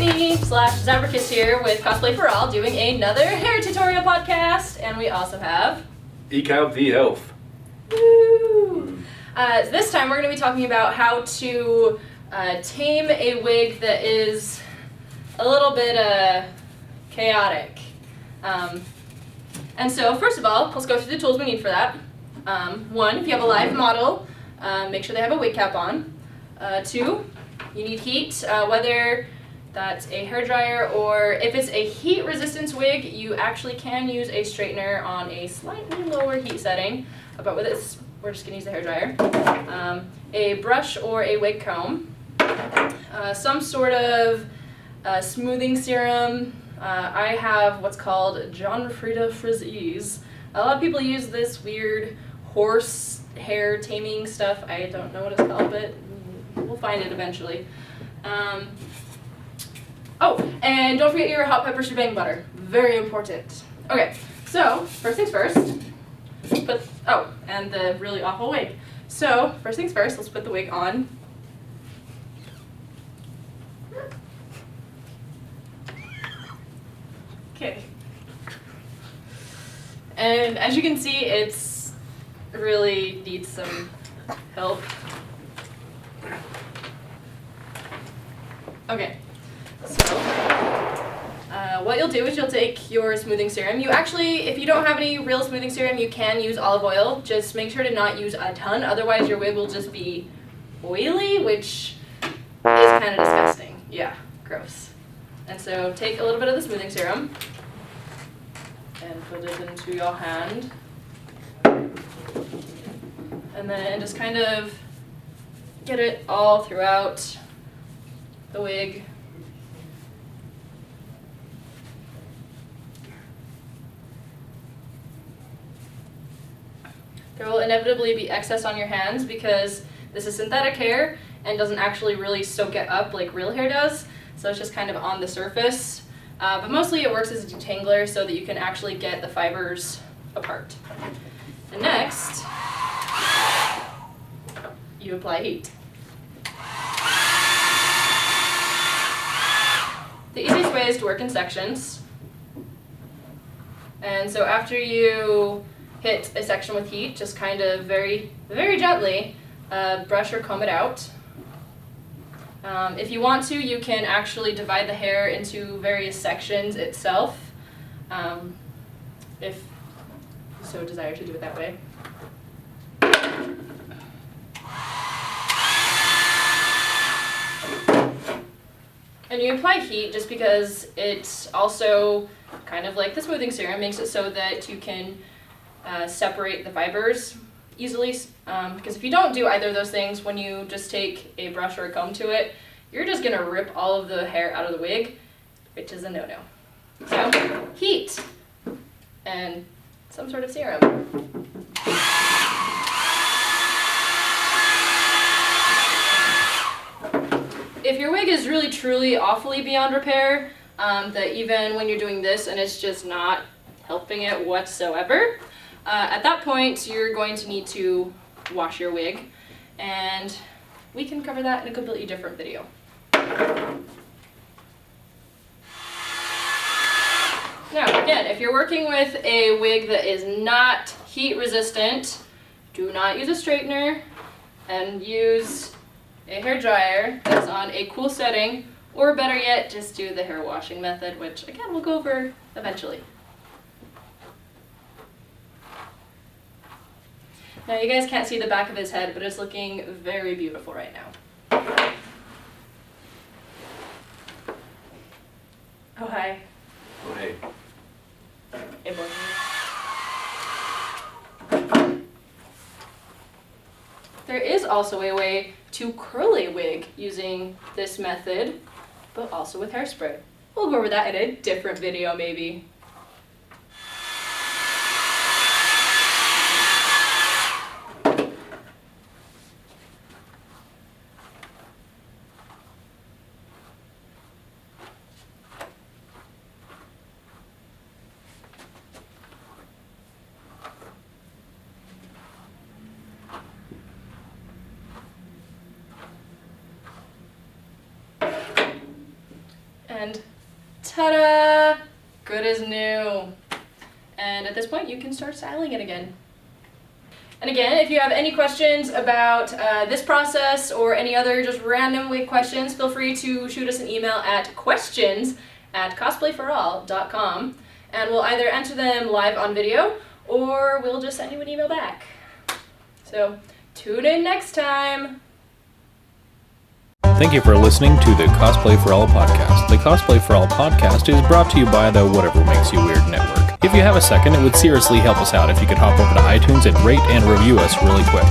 Whitney / Zabracus here with Cosplay for All doing another hair tutorial podcast, and we also have Eke out the elf. Woo! This time we're going to be talking about how to tame a wig that is a little bit chaotic. And so first of all, let's go through the tools we need for that. One, if you have a live model, make sure they have a wig cap on. Two, you need heat, whether that's a hairdryer or if it's a heat resistance wig, you actually can use a straightener on a slightly lower heat setting. But with this, we're just going to use the hairdryer. A brush or a wig comb. Some sort of smoothing serum. I have what's called John Frieda Frizz-Ease. A lot of people use this weird horse hair taming stuff. I don't know what it's called, but we'll find it eventually. Oh, and don't forget your hot pepper shebang butter. Very important. Okay, so first things first. And the really awful wig. So first things first, let's put the wig on. Okay. And as you can see, it's really needs some help. Okay, so what you'll do is you'll take your smoothing serum. You actually, if you don't have any real smoothing serum, you can use olive oil. Just make sure to not use a ton, otherwise your wig will just be oily, which is kind of disgusting. Yeah, gross. And so take a little bit of the smoothing serum and put it into your hand. And then just kind of get it all throughout the wig. There will inevitably be excess on your hands because this is synthetic hair and doesn't actually really soak it up like real hair does, so it's just kind of on the surface. But mostly it works as a detangler so that you can actually get the fibers apart. And next, you apply heat. The easiest way is to work in sections. And so after you hit a section with heat, just kind of very, very gently brush or comb it out. If you want to, you can actually divide the hair into various sections itself, if you so desire to do it that way. And you apply heat just because it's also kind of like the smoothing serum, makes it so that you can separate the fibers easily. Because if you don't do either of those things, when you just take a brush or a comb to it, you're just going to rip all of the hair out of the wig, which is a no-no. So, heat and some sort of serum. If your wig is really truly awfully beyond repair, that even when you're doing this and it's just not helping it whatsoever, at that point you're going to need to wash your wig, and we can cover that in a completely different video. Now again, if you're working with a wig that is not heat resistant, do not use a straightener and use a hair dryer that's on a cool setting, or better yet, just do the hair washing method, which again we'll go over eventually. Now you guys can't see the back of his head, but it's looking very beautiful right now. Oh hi. Oh hey. Hey both of you. There is also a way to curl a wig using this method, but also with hairspray. We'll go over that in a different video maybe. And ta-da! Good as new. And at this point, you can start styling it again. And again, if you have any questions about this process or any other just random wig questions, feel free to shoot us an email at questions@cosplayforall.com, and we'll either answer them live on video or we'll just send you an email back. So tune in next time. Thank you for listening to the Cosplay for All podcast. The Cosplay for All podcast is brought to you by the Whatever Makes You Weird network. If you have a second, it would seriously help us out if you could hop over to iTunes and rate and review us really quick.